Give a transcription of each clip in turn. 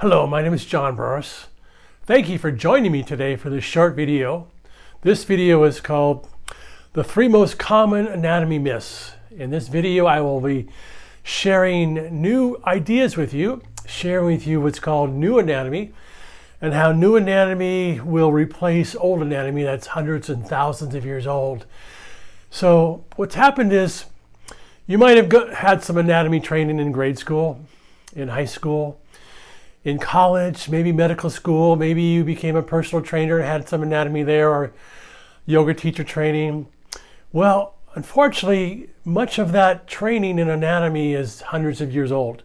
Hello, my name is John Burris. Thank you for joining me today for this short video. This video is called The 3 Most Common Anatomy Myths. In this video, I will be sharing new ideas with you, sharing with you what's called new anatomy, and how new anatomy will replace old anatomy that's hundreds and thousands of years old. So what's happened is you might have had some anatomy training in grade school, in high school, in college, maybe medical school, maybe you became a personal trainer and had some anatomy there, or yoga teacher training. Well, unfortunately, much of that training in anatomy is hundreds of years old.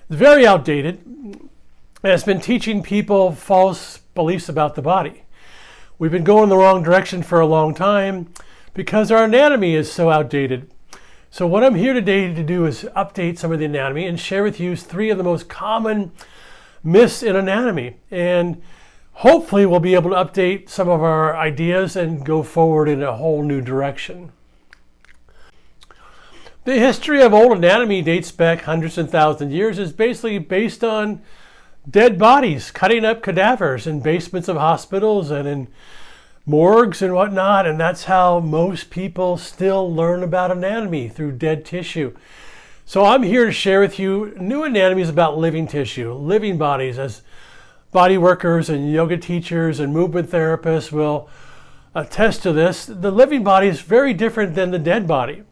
It's very outdated, and it's been teaching people false beliefs about the body. We've been going the wrong direction for a long time because our anatomy is so outdated. So what I'm here today to do is update some of the anatomy and share with you 3 of the most common myths in anatomy, and hopefully we'll be able to update some of our ideas and go forward in a whole new direction. The history of old anatomy dates back hundreds and thousands of years. Is basically based on dead bodies, cutting up cadavers in basements of hospitals and in morgues and whatnot, and that's how most people still learn about anatomy, through dead tissue. So I'm here to share with you new anatomies about living tissue, living bodies, as body workers and yoga teachers and movement therapists will attest to this. The living body is very different than the dead body.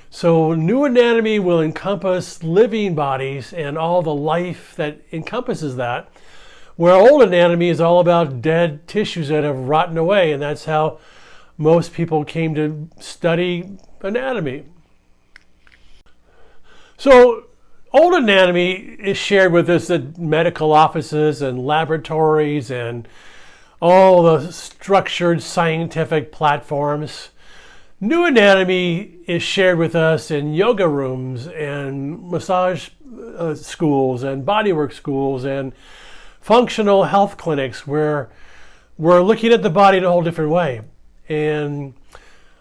So new anatomy will encompass living bodies and all the life that encompasses that, where old anatomy is all about dead tissues that have rotten away, and that's how most people came to study anatomy. So old anatomy is shared with us at medical offices and laboratories and all the structured scientific platforms. New anatomy is shared with us in yoga rooms and massage schools and bodywork schools and functional health clinics, where we're looking at the body in a whole different way. And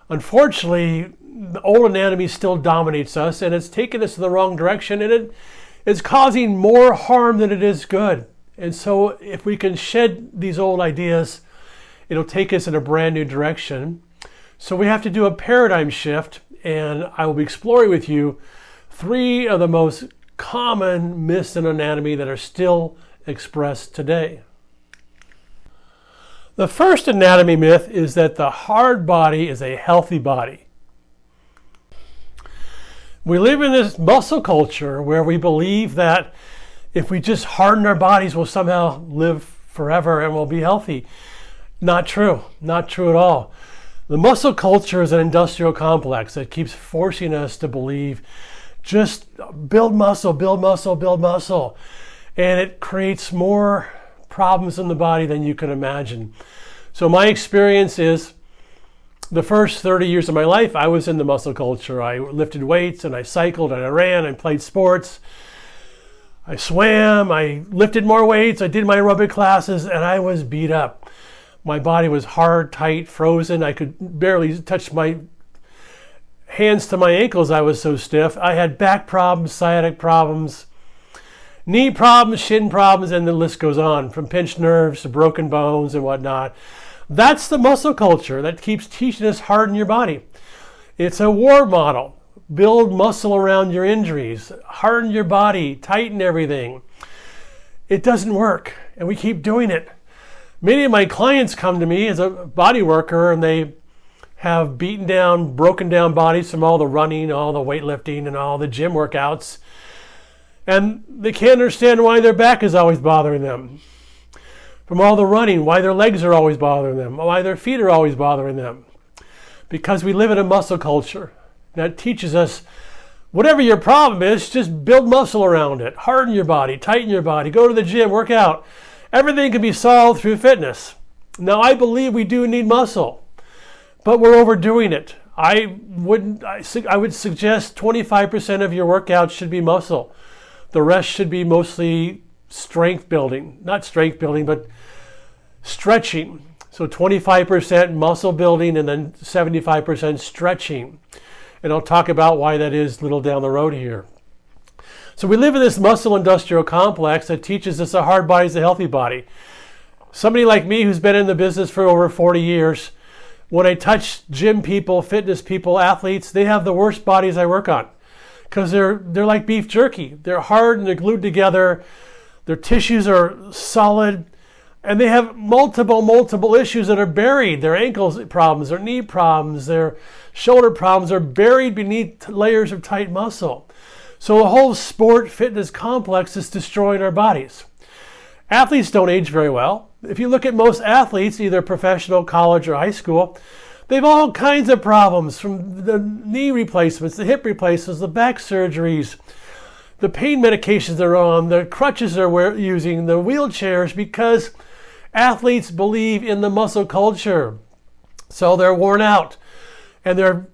unfortunately, the old anatomy still dominates us, and it's taken us in the wrong direction, and it's causing more harm than it is good. And so if we can shed these old ideas, it'll take us in a brand new direction. So we have to do a paradigm shift, and I will be exploring with you 3 of the most common myths in anatomy that are still expressed today. The first anatomy myth is that the hard body is a healthy body. We live in this muscle culture where we believe that if we just harden our bodies, we'll somehow live forever and we'll be healthy. Not true. Not true at all. The muscle culture is an industrial complex that keeps forcing us to believe just build muscle, build muscle, build muscle. And it creates more problems in the body than you can imagine. So my experience is, the first 30 years of my life, I was in the muscle culture. I lifted weights and I cycled and I ran and played sports. I swam, I lifted more weights, I did my aerobic classes, and I was beat up. My body was hard, tight, frozen. I could barely touch my hands to my ankles. I was so stiff. I had back problems, sciatic problems, knee problems, shin problems, and the list goes on, from pinched nerves to broken bones and whatnot. That's the muscle culture that keeps teaching us harden your body. It's a war model. Build muscle around your injuries. Harden your body. Tighten everything. It doesn't work, and we keep doing it. Many of my clients come to me as a body worker, and they have beaten down, broken down bodies from all the running, all the weightlifting, and all the gym workouts. And they can't understand why their back is always bothering them. From all the running, why their legs are always bothering them, why their feet are always bothering them. Because we live in a muscle culture that teaches us whatever your problem is, just build muscle around it. Harden your body, tighten your body, go to the gym, work out. Everything can be solved through fitness. Now, I believe we do need muscle, but we're overdoing it. I would suggest 25% of your workouts should be muscle. The rest should be mostly strength building, not strength building, but stretching. So 25% muscle building and then 75% stretching. And I'll talk about why that is a little down the road here. So we live in this muscle industrial complex that teaches us a hard body is a healthy body. Somebody like me who's been in the business for over 40 years, when I touch gym people, fitness people, athletes, they have the worst bodies I work on because they're like beef jerky. They're hard and they're glued together. Their tissues are solid and they have multiple issues that are buried. Their ankles problems, their knee problems, their shoulder problems are buried beneath layers of tight muscle. So the whole sport fitness complex is destroying our bodies. Athletes don't age very well. If you look at most athletes, either professional, college, or high school, they have all kinds of problems, from the knee replacements, the hip replacements, the back surgeries, the pain medications they're on, the crutches they're using, the wheelchairs, because athletes believe in the muscle culture. So they're worn out and they're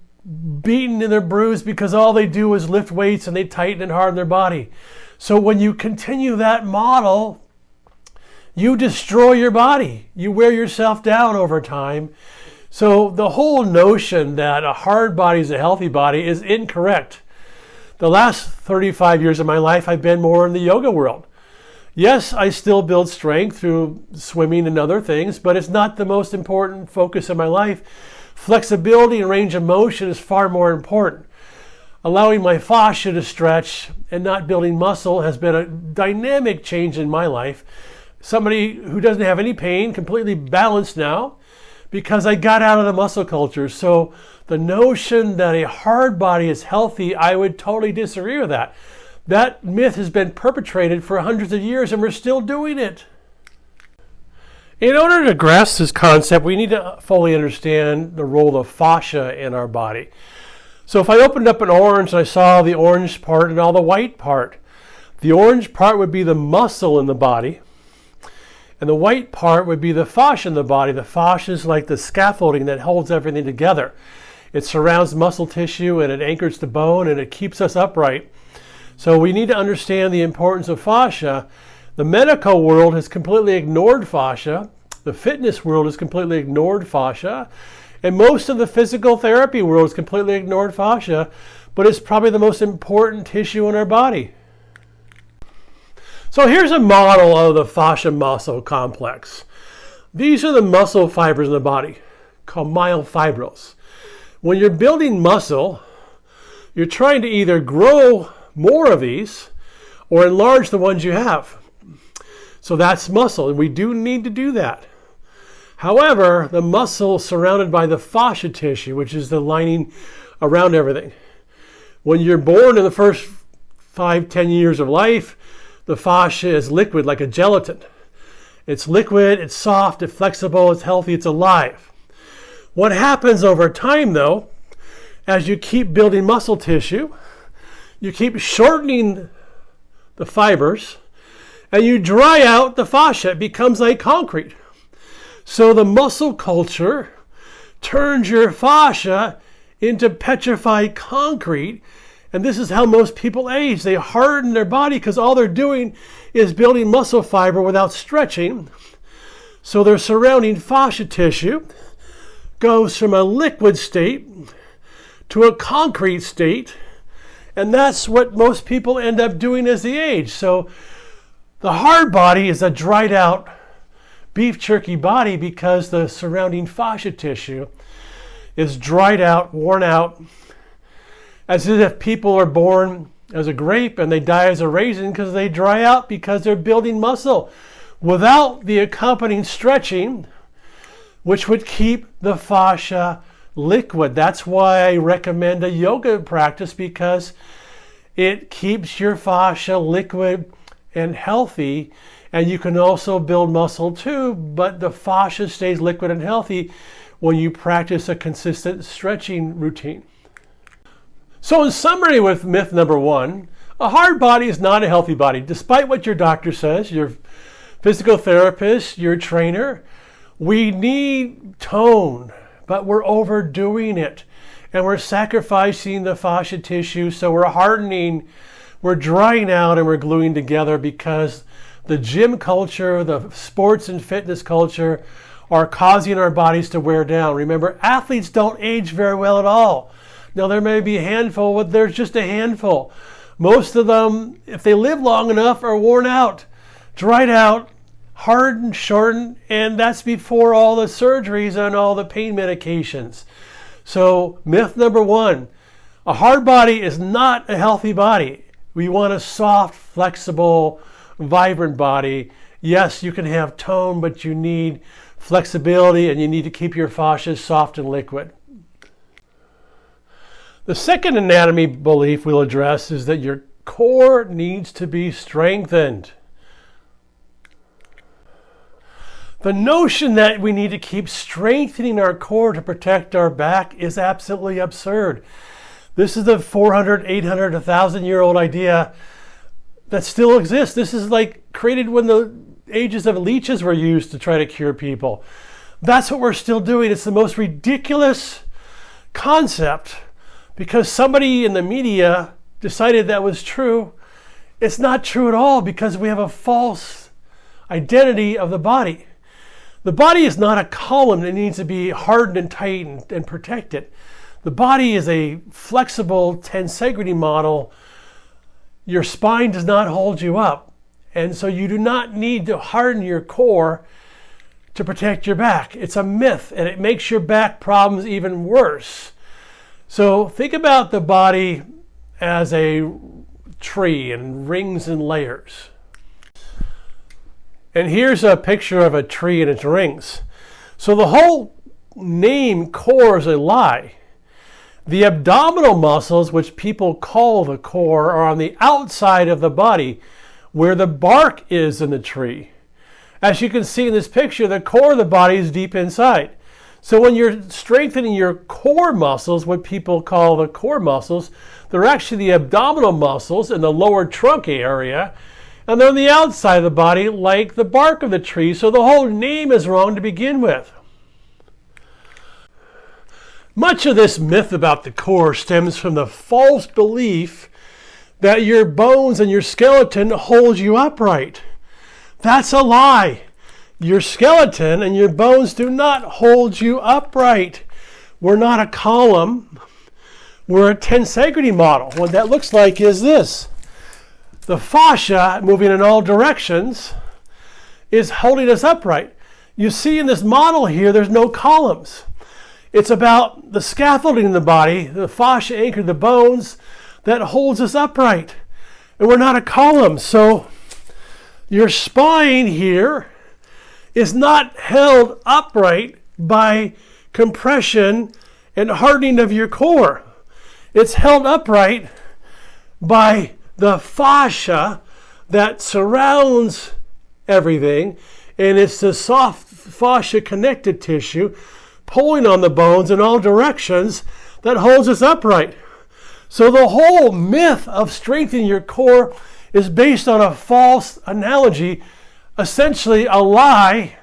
beaten and they're bruised because all they do is lift weights and they tighten and harden their body. So when you continue that model, you destroy your body. You wear yourself down over time. So the whole notion that a hard body is a healthy body is incorrect. The last 35 years of my life, I've been more in the yoga world. Yes, I still build strength through swimming and other things, but it's not the most important focus of my life. Flexibility and range of motion is far more important. Allowing my fascia to stretch and not building muscle has been a dynamic change in my life. Somebody who doesn't have any pain, completely balanced now, because I got out of the muscle culture. So the notion that a hard body is healthy, I would totally disagree with that. That myth has been perpetrated for hundreds of years and we're still doing it. In order to grasp this concept, we need to fully understand the role of fascia in our body. So if I opened up an orange and I saw the orange part and all the white part, the orange part would be the muscle in the body, and the white part would be the fascia in the body. The fascia is like the scaffolding that holds everything together. It surrounds muscle tissue and it anchors the bone and it keeps us upright. So we need to understand the importance of fascia. The medical world has completely ignored fascia. The fitness world has completely ignored fascia. And most of the physical therapy world has completely ignored fascia, but it's probably the most important tissue in our body. So here's a model of the fascia muscle complex. These are the muscle fibers in the body, called myofibrils. When you're building muscle, you're trying to either grow more of these or enlarge the ones you have. So that's muscle, and we do need to do that. However, the muscle is surrounded by the fascia tissue, which is the lining around everything. When you're born in the first 5-10 years of life, the fascia is liquid like a gelatin. It's liquid, it's soft, it's flexible, it's healthy, it's alive. What happens over time, though, as you keep building muscle tissue, you keep shortening the fibers, and you dry out the fascia. It becomes like concrete. So the muscle culture turns your fascia into petrified concrete, and this is how most people age. They harden their body because all they're doing is building muscle fiber without stretching. So their surrounding fascia tissue goes from a liquid state to a concrete state, and that's what most people end up doing as they age. So the hard body is a dried out beef jerky body because the surrounding fascia tissue is dried out, worn out, as if people are born as a grape and they die as a raisin because they dry out because they're building muscle without the accompanying stretching, which would keep the fascia liquid. That's why I recommend a yoga practice, because it keeps your fascia liquid and healthy, and you can also build muscle too, but the fascia stays liquid and healthy when you practice a consistent stretching routine. So in summary, with myth number 1, a hard body is not a healthy body. Despite what your doctor says, your physical therapist, your trainer, we need tone, but we're overdoing it. And we're sacrificing the fascia tissue, so we're hardening, we're drying out, and we're gluing together because the gym culture, the sports and fitness culture are causing our bodies to wear down. Remember, athletes don't age very well at all. Now, there may be a handful, but there's just a handful. Most of them, if they live long enough, are worn out, dried out, hardened, shortened, and that's before all the surgeries and all the pain medications. So myth number one, a hard body is not a healthy body. We want a soft, flexible, vibrant body. Yes, you can have tone, but you need flexibility and you need to keep your fascia soft and liquid. The second anatomy belief we'll address is that your core needs to be strengthened. The notion that we need to keep strengthening our core to protect our back is absolutely absurd. This is the 400, 800, 1,000-year-old idea that still exists. This is like created when the ages of leeches were used to try to cure people. That's what we're still doing. It's the most ridiculous concept because somebody in the media decided that was true. It's not true at all because we have a false identity of the body. The body is not a column that needs to be hardened and tightened and protected. The body is a flexible tensegrity model. Your spine does not hold you up. And so you do not need to harden your core to protect your back. It's a myth, and it makes your back problems even worse. So think about the body as a tree and rings and layers. And here's a picture of a tree and its rings. So the whole name core is a lie. The abdominal muscles, which people call the core, are on the outside of the body where the bark is in the tree. As you can see in this picture, the core of the body is deep inside. So when you're strengthening your core muscles, what people call the core muscles, they're actually the abdominal muscles in the lower trunk area, and they're on the outside of the body like the bark of the tree, so the whole name is wrong to begin with. Much of this myth about the core stems from the false belief that your bones and your skeleton hold you upright. That's a lie. Your skeleton and your bones do not hold you upright. We're not a column. We're a tensegrity model. What that looks like is this. The fascia, moving in all directions, is holding us upright. You see in this model here, there's no columns. It's about the scaffolding in the body, the fascia anchored the bones, that holds us upright. And we're not a column. So your spine here is not held upright by compression and hardening of your core. It's held upright by the fascia that surrounds everything, and it's the soft fascia connective tissue pulling on the bones in all directions that holds us upright. So the whole myth of strengthening your core is based on a false analogy, essentially a lie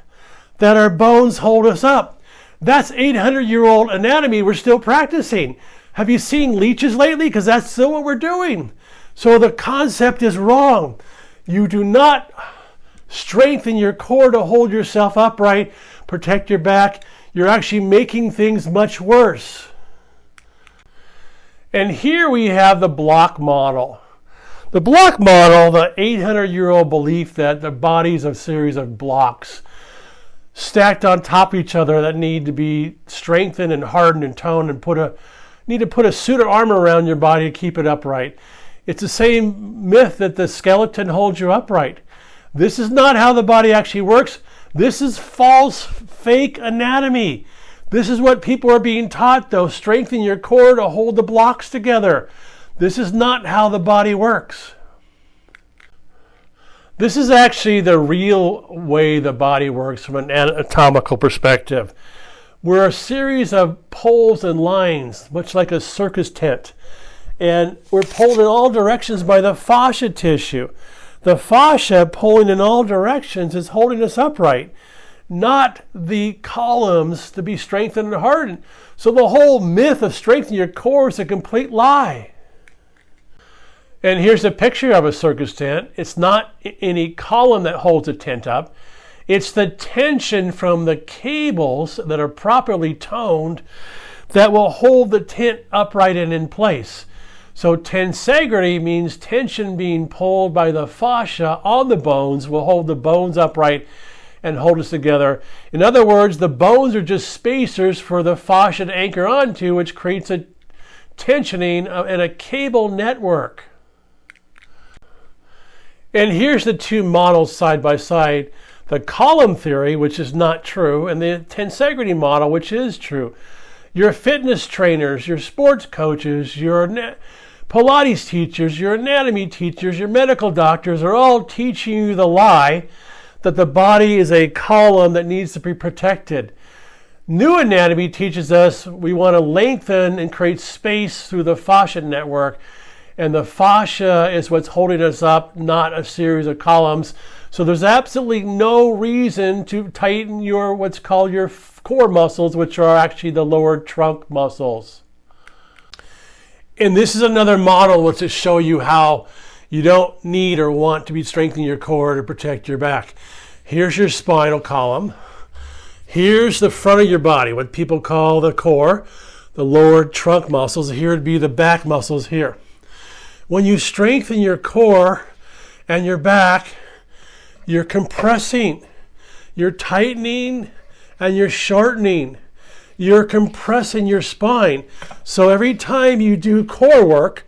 that our bones hold us up. That's 800-year-old anatomy we're still practicing. Have you seen leeches lately? Because that's still what we're doing. So the concept is wrong. You do not strengthen your core to hold yourself upright, protect your back. You're actually making things much worse. And here we have the block model. The block model, the 800-year-old belief that the body is a series of blocks stacked on top of each other that need to be strengthened and hardened and toned and need to put a suit of armor around your body to keep it upright. It's the same myth that the skeleton holds you upright. This is not how the body actually works. This is false, fake anatomy. This is what people are being taught, though. Strengthen your core to hold the blocks together. This is not how the body works. This is actually the real way the body works from an anatomical perspective. We're a series of poles and lines, much like a circus tent. And we're pulled in all directions by the fascia tissue. The fascia pulling in all directions is holding us upright, not the columns to be strengthened and hardened. So the whole myth of strengthening your core is a complete lie. And here's a picture of a circus tent. It's not any column that holds the tent up. It's the tension from the cables that are properly toned that will hold the tent upright and in place. So tensegrity means tension being pulled by the fascia on the bones will hold the bones upright and hold us together. In other words, the bones are just spacers for the fascia to anchor onto, which creates a tensioning and a cable network. And here's the two models side by side. The column theory, which is not true, and the tensegrity model, which is true. Your fitness trainers, your sports coaches, your Pilates teachers, your anatomy teachers, your medical doctors are all teaching you the lie that the body is a column that needs to be protected. New anatomy teaches us we want to lengthen and create space through the fascia network, and the fascia is what's holding us up, not a series of columns. So there's absolutely no reason to tighten your what's called your core muscles, which are actually the lower trunk muscles. And this is another model which will show you how you don't need or want to be strengthening your core to protect your back. Here's your spinal column. Here's the front of your body, what people call the core, the lower trunk muscles. Here would be the back muscles here. When you strengthen your core and your back, you're compressing, you're tightening, and you're shortening. You're compressing your spine. So every time you do core work,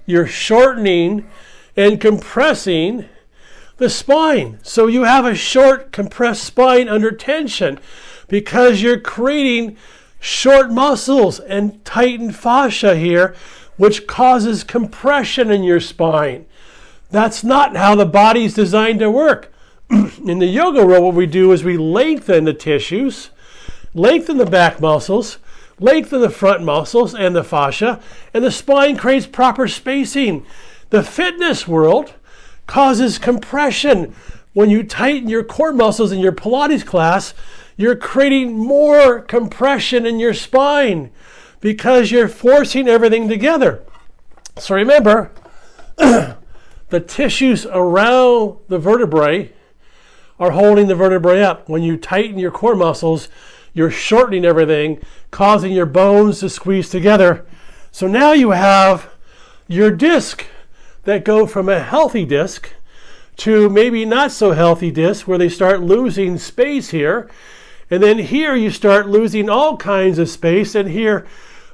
you're shortening and compressing the spine. So you have a short, compressed spine under tension because you're creating short muscles and tightened fascia here, which causes compression in your spine. That's not how the body's designed to work. In the yoga world, what we do is we lengthen the tissues, lengthen the back muscles, lengthen the front muscles and the fascia, and the spine creates proper spacing. The fitness world causes compression. When you tighten your core muscles in your Pilates class, you're creating more compression in your spine because you're forcing everything together. So remember, the tissues around the vertebrae are holding the vertebrae up. When you tighten your core muscles, you're shortening everything, causing your bones to squeeze together. So now you have your disc that go from a healthy disc to maybe not so healthy disc where they start losing space here. And then here you start losing all kinds of space, and here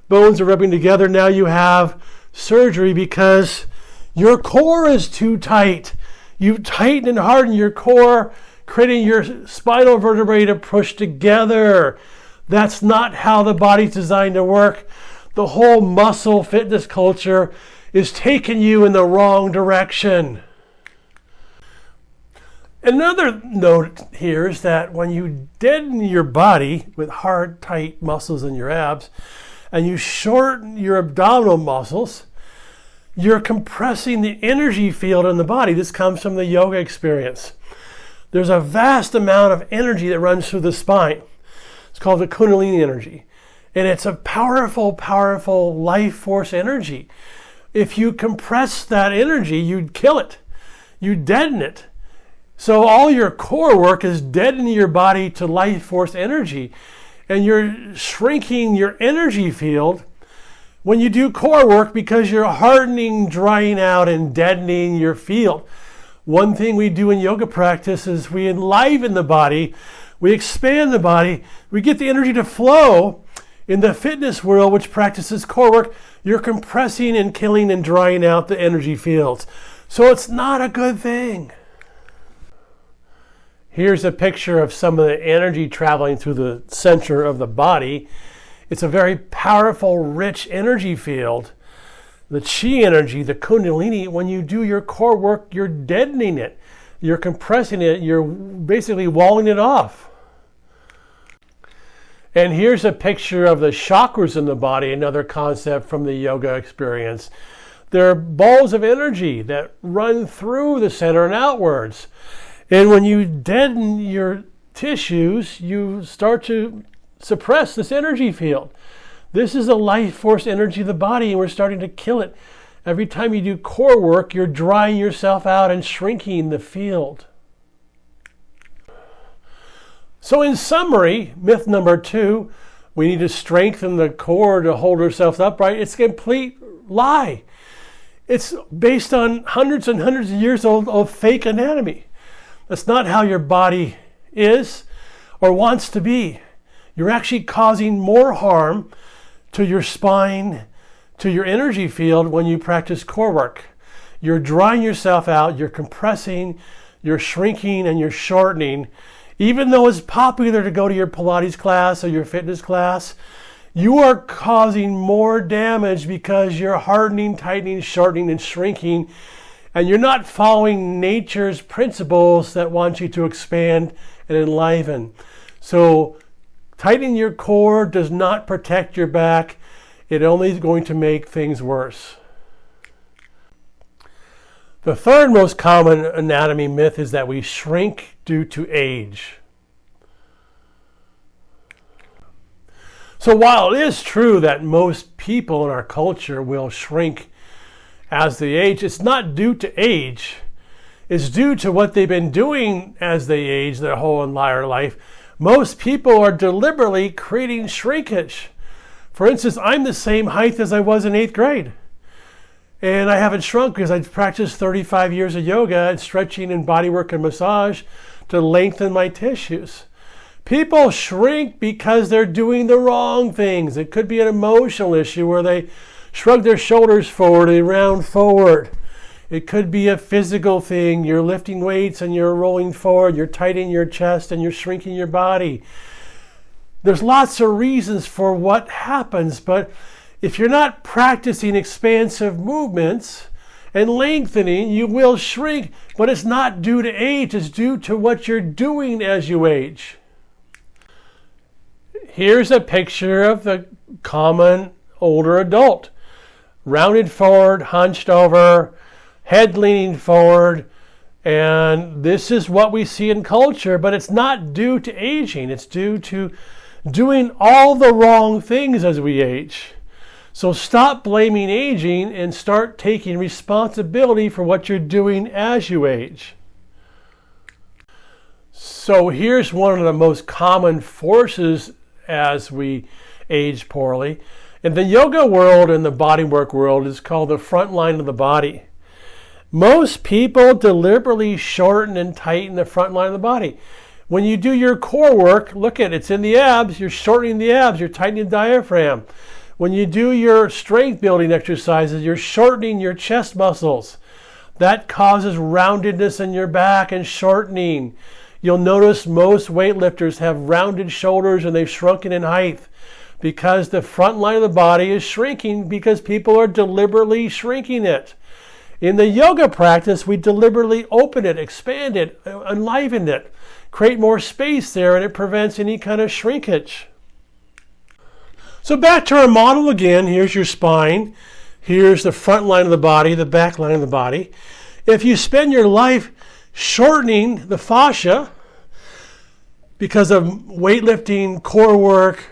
bones are rubbing together. Now you have surgery because your core is too tight. You've tightened and hardened your core, creating your spinal vertebrae to push together. That's not how the body's designed to work. The whole muscle fitness culture is taking you in the wrong direction. Another note here is that when you deaden your body with hard, tight muscles in your abs, and you shorten your abdominal muscles, you're compressing the energy field in the body. This comes from the yoga experience. There's a vast amount of energy that runs through the spine. It's called the Kundalini energy. And it's a powerful, powerful life force energy. If you compress that energy, you'd kill it. You'd deaden it. So all your core work is deadening your body to life force energy. And you're shrinking your energy field when you do core work because you're hardening, drying out, and deadening your field. One thing we do in yoga practice is we enliven the body, we expand the body, we get the energy to flow. In the fitness world, which practices core work, you're compressing and killing and drying out the energy fields. So it's not a good thing. Here's a picture of some of the energy traveling through the center of the body. It's a very powerful, rich energy field. The chi energy, the Kundalini, when you do your core work, you're deadening it. You're compressing it. You're basically walling it off. And here's a picture of the chakras in the body, another concept from the yoga experience. They're balls of energy that run through the center and outwards. And when you deaden your tissues, you start to suppress this energy field. This is a life force energy of the body, and we're starting to kill it. Every time you do core work, you're drying yourself out and shrinking the field. So in summary, myth number 2, we need to strengthen the core to hold ourselves upright. It's complete lie. It's based on hundreds and hundreds of years old of fake anatomy. That's not how your body is or wants to be. You're actually causing more harm to your spine, to your energy field when you practice core work. You're drying yourself out, you're compressing, you're shrinking, and you're shortening. Even though it's popular to go to your Pilates class or your fitness class, you are causing more damage because you're hardening, tightening, shortening, and shrinking, and you're not following nature's principles that want you to expand and enliven. So tightening your core does not protect your back. It only is going to make things worse. The third most common anatomy myth is that we shrink due to age. So while it is true that most people in our culture will shrink as they age, it's not due to age. It's due to what they've been doing as they age their whole entire life. Most people are deliberately creating shrinkage. For instance, I'm the same height as I was in 8th grade. And I haven't shrunk because I've practiced 35 years of yoga and stretching and bodywork and massage to lengthen my tissues. People shrink because they're doing the wrong things. It could be an emotional issue where they shrug their shoulders forward, they round forward. It could be a physical thing. You're lifting weights and you're rolling forward, you're tightening your chest and you're shrinking your body. There's lots of reasons for what happens, but if you're not practicing expansive movements and lengthening, you will shrink, but it's not due to age, it's due to what you're doing as you age. Here's a picture of the common older adult. Rounded forward, hunched over, head leaning forward, and this is what we see in culture, but it's not due to aging, it's due to doing all the wrong things as we age. So stop blaming aging and start taking responsibility for what you're doing as you age. So here's one of the most common forces as we age poorly. In the yoga world and the bodywork world, it's called the front line of the body. Most people deliberately shorten and tighten the front line of the body. When you do your core work, look at it, it's in the abs, you're shortening the abs, you're tightening the diaphragm. When you do your strength building exercises, you're shortening your chest muscles. That causes roundedness in your back and shortening. You'll notice most weightlifters have rounded shoulders and they've shrunken in height because the front line of the body is shrinking because people are deliberately shrinking it. In the yoga practice, we deliberately open it, expand it, enliven it, create more space there, and it prevents any kind of shrinkage. So back to our model again. Here's your spine. Here's the front line of the body, the back line of the body. If you spend your life shortening the fascia because of weightlifting, core work,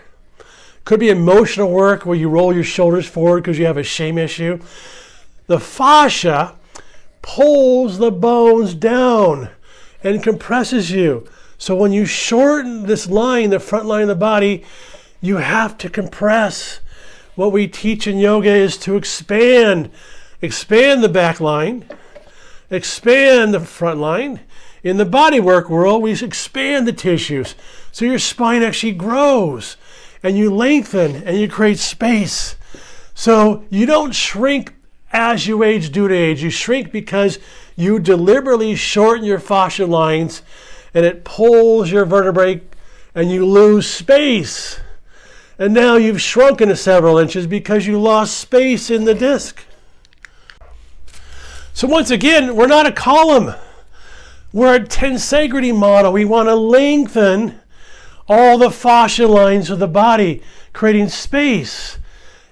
could be emotional work where you roll your shoulders forward because you have a shame issue, the fascia pulls the bones down and compresses you. So when you shorten this line, the front line of the body, you have to compress. What we teach in yoga is to expand. Expand the back line. Expand the front line. In the bodywork world, we expand the tissues. So your spine actually grows. And you lengthen and you create space. So you don't shrink as you age due to age. You shrink because you deliberately shorten your fascia lines and it pulls your vertebrae and you lose space. And now you've shrunken to several inches because you lost space in the disc. So once again, we're not a column. We're a tensegrity model. We want to lengthen all the fascia lines of the body, creating space,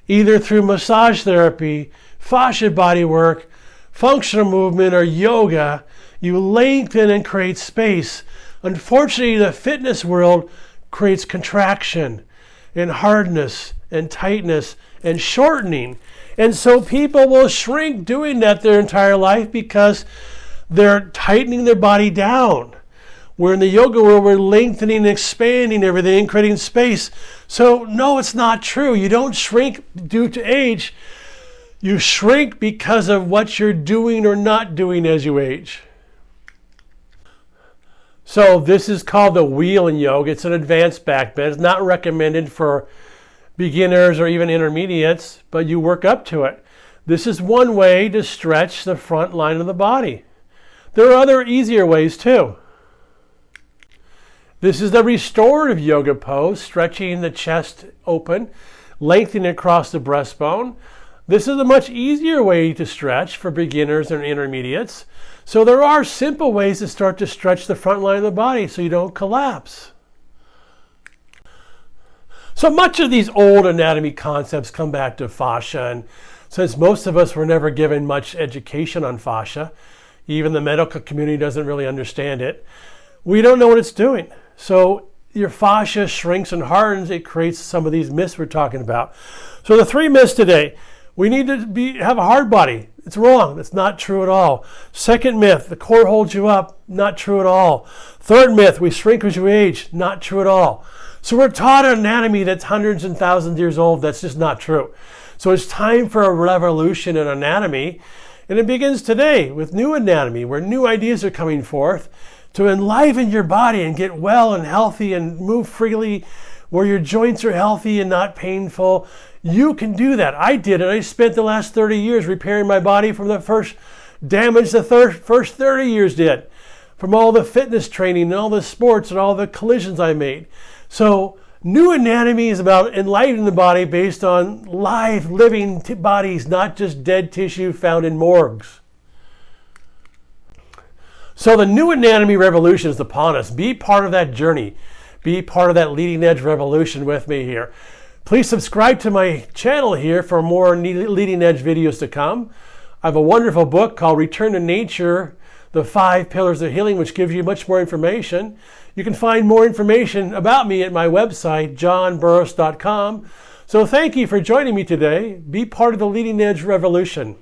either through massage therapy, fascia body work, functional movement, or yoga. You lengthen and create space. Unfortunately, the fitness world creates contraction and hardness and tightness and shortening. And so people will shrink doing that their entire life because they're tightening their body down. Where in the yoga world, we're lengthening and expanding everything, creating space. So no, it's not true. You don't shrink due to age. You shrink because of what you're doing or not doing as you age. So this is called the wheel in yoga. It's an advanced back bend. It's not recommended for beginners or even intermediates, but you work up to it. This is one way to stretch the front line of the body. There are other easier ways too. This is the restorative yoga pose, stretching the chest open, lengthening across the breastbone. This is a much easier way to stretch for beginners and intermediates. So there are simple ways to start to stretch the front line of the body so you don't collapse. So much of these old anatomy concepts come back to fascia, and since most of us were never given much education on fascia, even the medical community doesn't really understand it, we don't know what it's doing. So your fascia shrinks and hardens, it creates some of these myths we're talking about. So the 3 myths today: we need to have a hard body. It's wrong. That's not true at all. Second myth, the core holds you up. Not true at all. Third myth, we shrink as you age. Not true at all. So we're taught an anatomy that's hundreds and thousands of years old. That's just not true. So it's time for a revolution in anatomy. And it begins today with new anatomy, where new ideas are coming forth to enliven your body and get well and healthy and move freely, where your joints are healthy and not painful. You can do that. I did it. I spent the last 30 years repairing my body from the first damage the first 30 years did, from all the fitness training and all the sports and all the collisions I made. So new anatomy is about enlightening the body based on live, living bodies, not just dead tissue found in morgues. So the new anatomy revolution is upon us. Be part of that journey. Be part of that leading edge revolution with me here. Please subscribe to my channel here for more leading edge videos to come. I have a wonderful book called Return to Nature, The 5 Pillars of Healing, which gives you much more information. You can find more information about me at my website, johnburris.com. So thank you for joining me today. Be part of the leading edge revolution.